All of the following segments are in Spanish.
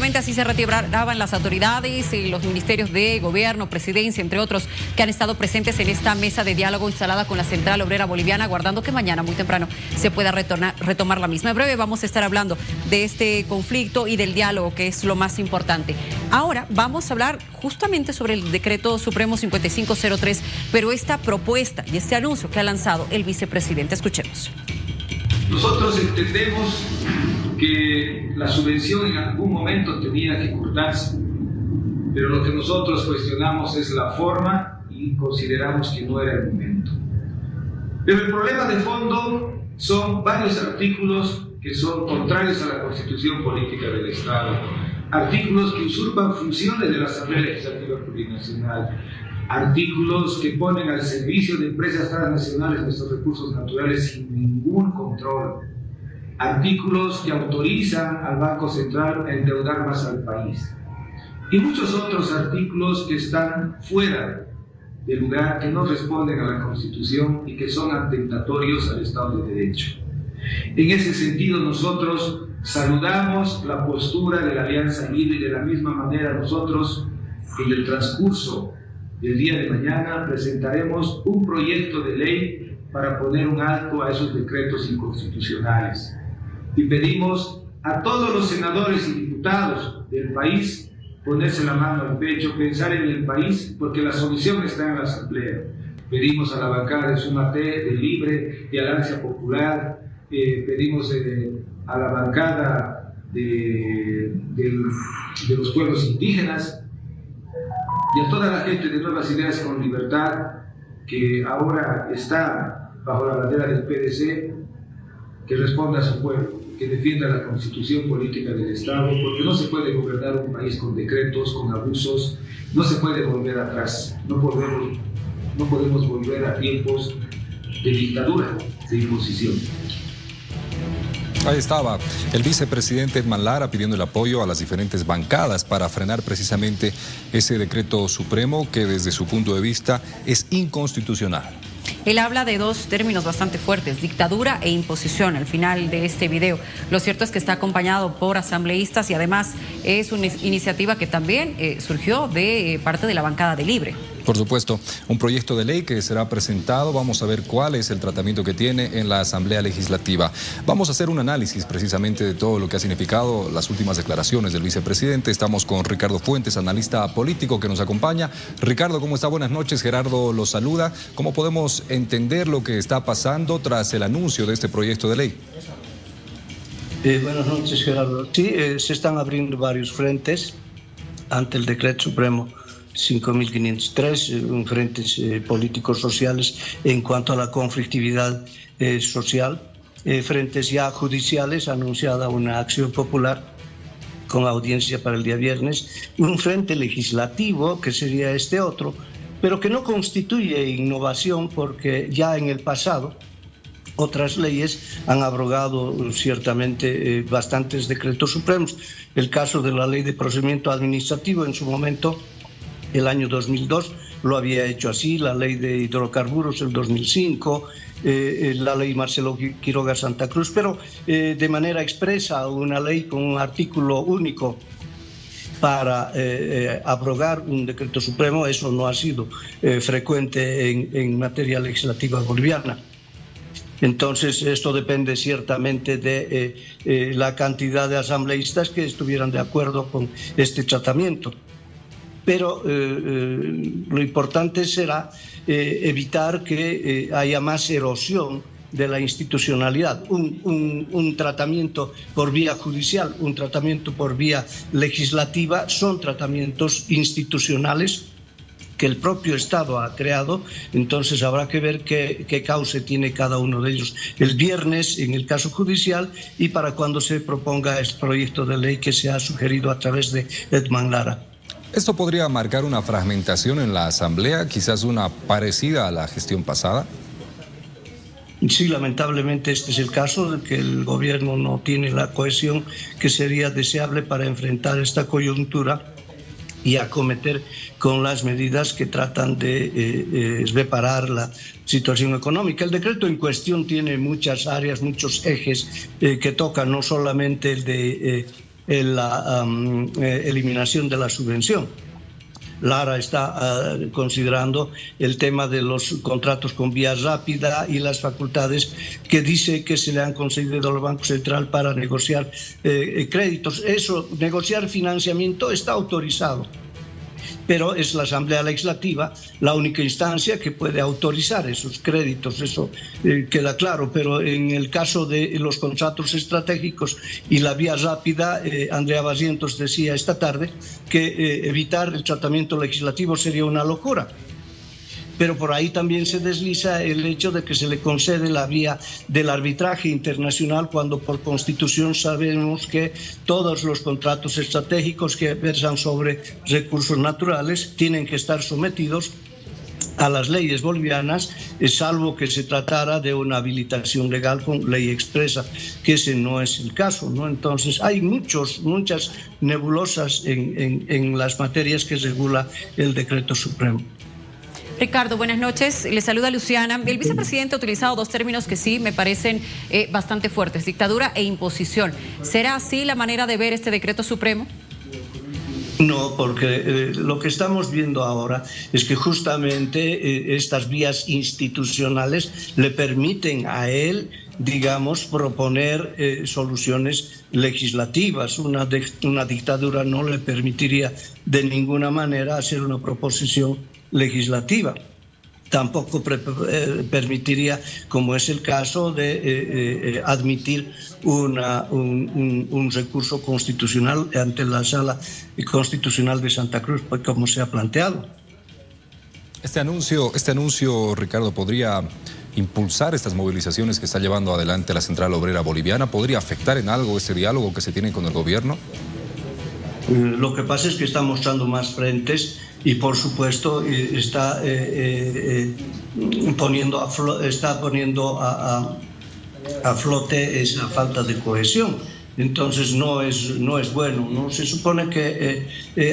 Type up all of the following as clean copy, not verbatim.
Justamente así se retiraban las autoridades, los ministerios de gobierno, presidencia, entre otros, que han estado presentes en esta mesa de diálogo instalada con la Central Obrera Boliviana, aguardando que mañana muy temprano se pueda retomar la misma. En breve vamos a estar hablando de este conflicto y del diálogo, que es lo más importante. Ahora vamos a hablar justamente sobre el decreto supremo 5503, pero esta propuesta y este anuncio que ha lanzado el vicepresidente. Escuchemos. Nosotros entendemos que la subvención en algún momento tenía que cortarse, pero lo que nosotros cuestionamos es la forma y consideramos que no era el momento. Pero el problema de fondo son varios artículos que son contrarios a la Constitución Política del Estado, artículos que usurpan funciones de la Asamblea Legislativa Plurinacional, artículos que ponen al servicio de empresas transnacionales nuestros recursos naturales sin ningún control, artículos que autorizan al Banco Central a endeudar más al país, y muchos otros artículos que están fuera del lugar, que no responden a la Constitución y que son atentatorios al Estado de Derecho. En ese sentido, nosotros saludamos la postura de la Alianza Libre y de la misma manera nosotros, en el transcurso del día de mañana, presentaremos un proyecto de ley para poner un alto a esos decretos inconstitucionales. Y pedimos a todos los senadores y diputados del país ponerse la mano al pecho, pensar en el país, porque la solución está en la Asamblea. Pedimos a la bancada de Sumate, de Libre, de Alianza Popular, pedimos a la bancada de los pueblos indígenas y a toda la gente de Nuevas Ideas con Libertad, que ahora está bajo la bandera del PDC, que responda a su pueblo, que defienda la Constitución Política del Estado, porque no se puede gobernar un país con decretos, con abusos, no se puede volver atrás, no podemos volver a tiempos de dictadura, de imposición. Ahí estaba el vicepresidente Edman Lara pidiendo el apoyo a las diferentes bancadas para frenar precisamente ese decreto supremo que desde su punto de vista es inconstitucional. Él habla de dos términos bastante fuertes, dictadura e imposición, al final de este video. Lo cierto es que está acompañado por asambleístas y además es una iniciativa que también surgió de parte de la bancada de Libre. Por supuesto, un proyecto de ley que será presentado. Vamos a ver cuál es el tratamiento que tiene en la Asamblea Legislativa. Vamos a hacer un análisis precisamente de todo lo que ha significado las últimas declaraciones del vicepresidente. Estamos con Ricardo Fuentes, analista político que nos acompaña. Ricardo, ¿cómo está? Buenas noches. Gerardo lo saluda. ¿Cómo podemos entender lo que está pasando tras el anuncio de este proyecto de ley? Buenas noches, Gerardo. Sí, se están abriendo varios frentes ante el decreto supremo 5503, frentes políticos sociales en cuanto a la conflictividad social, frentes ya judiciales, anunciada una acción popular con audiencia para el día viernes, un frente legislativo que sería este otro, pero que no constituye innovación porque ya en el pasado otras leyes han abrogado ciertamente bastantes decretos supremos. El caso de la Ley de Procedimiento Administrativo en su momento, el año 2002, lo había hecho así, la Ley de Hidrocarburos el 2005, la Ley Marcelo Quiroga Santa Cruz, pero de manera expresa, una ley con un artículo único para abrogar un decreto supremo, eso no ha sido frecuente en materia legislativa boliviana. Entonces, esto depende ciertamente de la cantidad de asambleístas que estuvieran de acuerdo con este tratamiento. Pero lo importante será evitar que haya más erosión de la institucionalidad. Un tratamiento por vía judicial, un tratamiento por vía legislativa son tratamientos institucionales que el propio Estado ha creado, entonces habrá que ver qué cauce tiene cada uno de ellos el viernes en el caso judicial y para cuando se proponga este proyecto de ley que se ha sugerido a través de Edman Lara. ¿Esto podría marcar una fragmentación en la Asamblea, quizás una parecida a la gestión pasada? Sí, lamentablemente este es el caso, de que el gobierno no tiene la cohesión que sería deseable para enfrentar esta coyuntura y acometer con las medidas que tratan de reparar la situación económica. El decreto en cuestión tiene muchas áreas, muchos ejes que tocan, no solamente el de la eliminación de la subvención. Lara está considerando el tema de los contratos con vía rápida y las facultades que dice que se le han concedido al Banco Central para negociar créditos. Eso, negociar financiamiento está autorizado, pero es la Asamblea Legislativa la única instancia que puede autorizar esos créditos, eso queda claro, pero en el caso de los contratos estratégicos y la vía rápida, Andrea Barrientos decía esta tarde que evitar el tratamiento legislativo sería una locura. Pero por ahí también se desliza el hecho de que se le concede la vía del arbitraje internacional cuando por Constitución sabemos que todos los contratos estratégicos que versan sobre recursos naturales tienen que estar sometidos a las leyes bolivianas, salvo que se tratara de una habilitación legal con ley expresa, que ese no es el caso, ¿no? Entonces hay muchas nebulosas en las materias que regula el decreto supremo. Ricardo, buenas noches. Le saluda Luciana. El vicepresidente ha utilizado dos términos que sí me parecen bastante fuertes, dictadura e imposición. ¿Será así la manera de ver este decreto supremo? No, porque lo que estamos viendo ahora es que justamente estas vías institucionales le permiten a él, digamos, proponer soluciones legislativas. Una dictadura no le permitiría de ninguna manera hacer una proposición legislativa. Tampoco permitiría, como es el caso, de admitir un recurso constitucional ante la Sala Constitucional de Santa Cruz, pues como se ha planteado. Este anuncio, Ricardo, ¿podría impulsar estas movilizaciones que está llevando adelante la Central Obrera Boliviana? ¿Podría afectar en algo este diálogo que se tiene con el gobierno? Lo que pasa es que está mostrando más frentes y, por supuesto, está poniendo a flote esa falta de cohesión. Entonces no es bueno, ¿no? Se supone que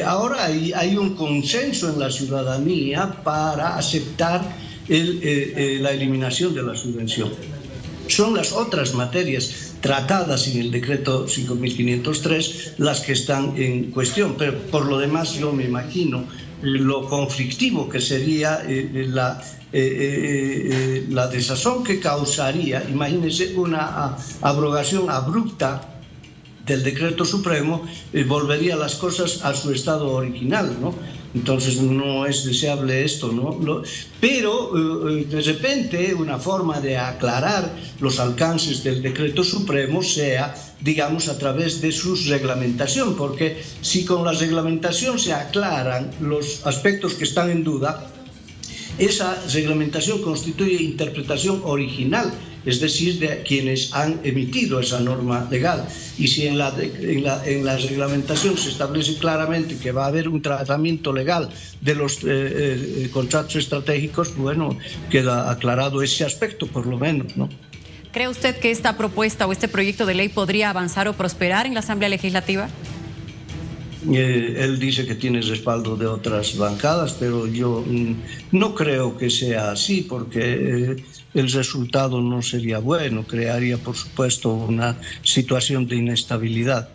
ahora hay un consenso en la ciudadanía para aceptar la eliminación de la subvención. Son las otras materias tratadas en el decreto 5.503 las que están en cuestión, pero por lo demás yo me imagino lo conflictivo que sería la desazón que causaría. Imagínense una abrogación abrupta del decreto supremo, volvería las cosas a su estado original, ¿no? Entonces no es deseable esto, ¿no? Pero de repente una forma de aclarar los alcances del decreto supremo sea, digamos, a través de su reglamentación, porque si con la reglamentación se aclaran los aspectos que están en duda, esa reglamentación constituye interpretación original, es decir, de quienes han emitido esa norma legal. Y si en la reglamentación se establece claramente que va a haber un tratamiento legal de los contratos estratégicos, bueno, queda aclarado ese aspecto, por lo menos, ¿no? ¿Cree usted que esta propuesta o este proyecto de ley podría avanzar o prosperar en la Asamblea Legislativa? Él dice que tiene respaldo de otras bancadas, pero yo no creo que sea así, porque el resultado no sería bueno, crearía, por supuesto, una situación de inestabilidad.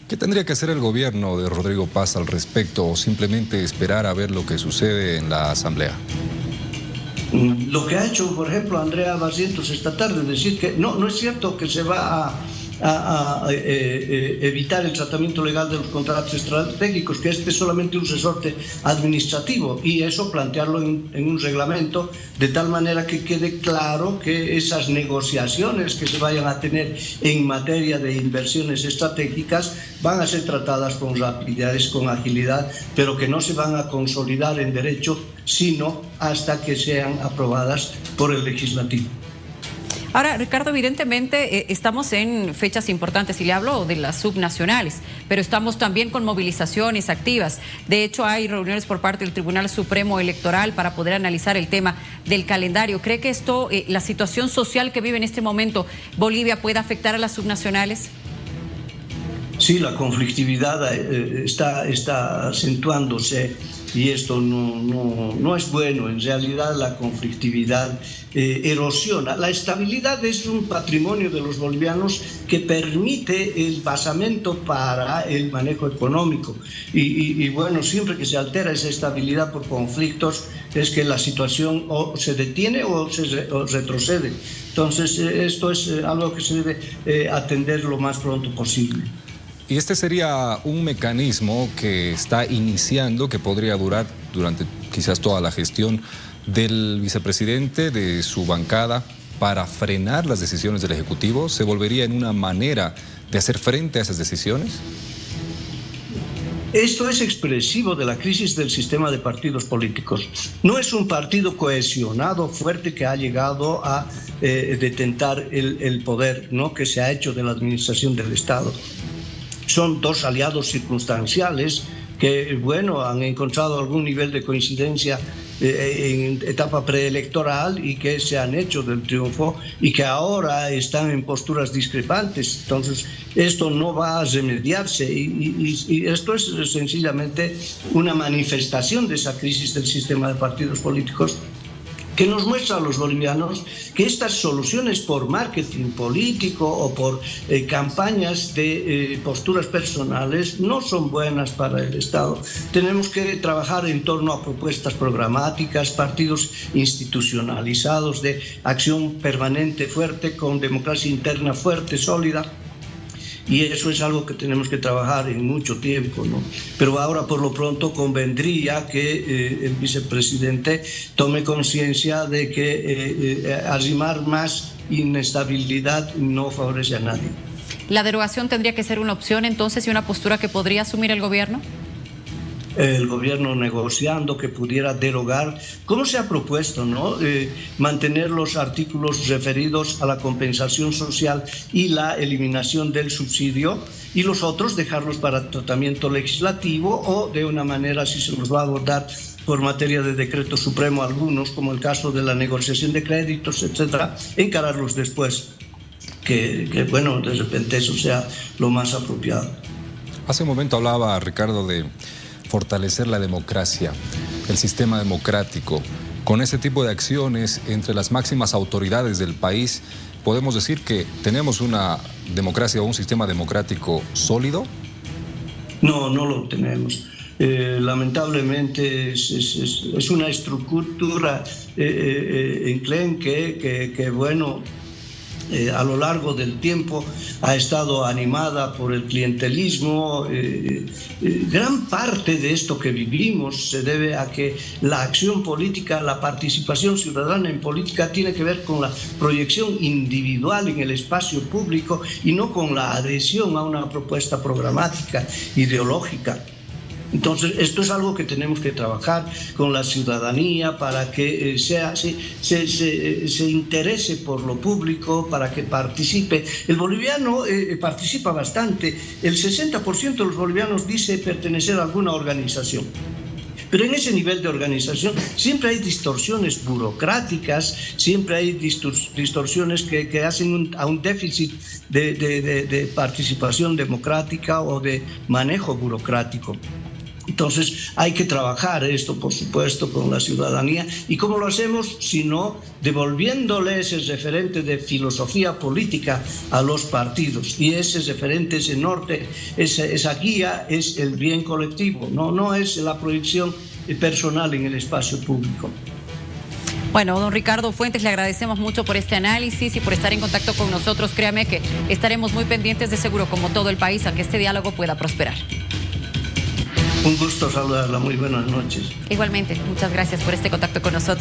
¿Qué tendría que hacer el gobierno de Rodrigo Paz al respecto, o simplemente esperar a ver lo que sucede en la Asamblea? Lo que ha hecho, por ejemplo, Andrea Barrientos esta tarde, decir que no es cierto que se va a evitar el tratamiento legal de los contratos estratégicos, que este es solamente un resorte administrativo, y eso plantearlo en un reglamento de tal manera que quede claro que esas negociaciones que se vayan a tener en materia de inversiones estratégicas van a ser tratadas con rapidez, con agilidad, pero que no se van a consolidar en derecho sino hasta que sean aprobadas por el legislativo. Ahora, Ricardo, evidentemente estamos en fechas importantes y le hablo de las subnacionales, pero estamos también con movilizaciones activas. De hecho, hay reuniones por parte del Tribunal Supremo Electoral para poder analizar el tema del calendario. ¿Cree que esto, la situación social que vive en este momento Bolivia, puede afectar a las subnacionales? Sí, la conflictividad está acentuándose y esto no es bueno. En realidad la conflictividad erosiona. La estabilidad es un patrimonio de los bolivianos que permite el basamento para el manejo económico. Y bueno, siempre que se altera esa estabilidad por conflictos es que la situación o se detiene o retrocede. Entonces esto es algo que se debe atender lo más pronto posible. Y este sería un mecanismo que está iniciando, que podría durar durante quizás toda la gestión del vicepresidente, de su bancada, para frenar las decisiones del Ejecutivo. ¿Se volvería en una manera de hacer frente a esas decisiones? Esto es expresivo de la crisis del sistema de partidos políticos. No es un partido cohesionado, fuerte, que ha llegado a detentar el poder, ¿no?, que se ha hecho de la administración del Estado. Son dos aliados circunstanciales que, bueno, han encontrado algún nivel de coincidencia en etapa preelectoral y que se han hecho del triunfo y que ahora están en posturas discrepantes. Entonces, esto no va a remediarse y esto es sencillamente una manifestación de esa crisis del sistema de partidos políticos, que nos muestra a los bolivianos que estas soluciones por marketing político o por campañas de posturas personales no son buenas para el Estado. Tenemos que trabajar en torno a propuestas programáticas, partidos institucionalizados de acción permanente fuerte, con democracia interna fuerte, sólida. Y eso es algo que tenemos que trabajar en mucho tiempo, ¿no? Pero ahora, por lo pronto, convendría que el vicepresidente tome conciencia de que arrimar más inestabilidad no favorece a nadie. ¿La derogación tendría que ser una opción entonces y una postura que podría asumir el gobierno? El gobierno negociando que pudiera derogar, como se ha propuesto, ¿no? Mantener los artículos referidos a la compensación social y la eliminación del subsidio, y los otros dejarlos para tratamiento legislativo o de una manera, si se los va a abordar por materia de decreto supremo algunos, como el caso de la negociación de créditos, etcétera, encararlos después, que bueno, de repente eso sea lo más apropiado. Hace un momento hablaba Ricardo de fortalecer la democracia, el sistema democrático. Con ese tipo de acciones entre las máximas autoridades del país, ¿podemos decir que tenemos una democracia o un sistema democrático sólido? No, no lo tenemos. Lamentablemente es una estructura enclenque que bueno, a lo largo del tiempo ha estado animada por el clientelismo. Gran parte de esto que vivimos se debe a que la acción política, la participación ciudadana en política tiene que ver con la proyección individual en el espacio público y no con la adhesión a una propuesta programática, ideológica. Entonces, esto es algo que tenemos que trabajar con la ciudadanía para que se interese por lo público, para que participe. El boliviano participa bastante. El 60% de los bolivianos dice pertenecer a alguna organización. Pero en ese nivel de organización siempre hay distorsiones burocráticas, siempre hay distorsiones que hacen a un déficit de participación democrática o de manejo burocrático. Entonces hay que trabajar esto, por supuesto, con la ciudadanía. ¿Y cómo lo hacemos? Sino devolviéndole ese referente de filosofía política a los partidos. Y ese referente, ese norte, esa guía es el bien colectivo, no es la proyección personal en el espacio público. Bueno, don Ricardo Fuentes, le agradecemos mucho por este análisis y por estar en contacto con nosotros. Créame que estaremos muy pendientes, de seguro, como todo el país, a que este diálogo pueda prosperar. Un gusto saludarla, muy buenas noches. Igualmente, muchas gracias por este contacto con nosotros.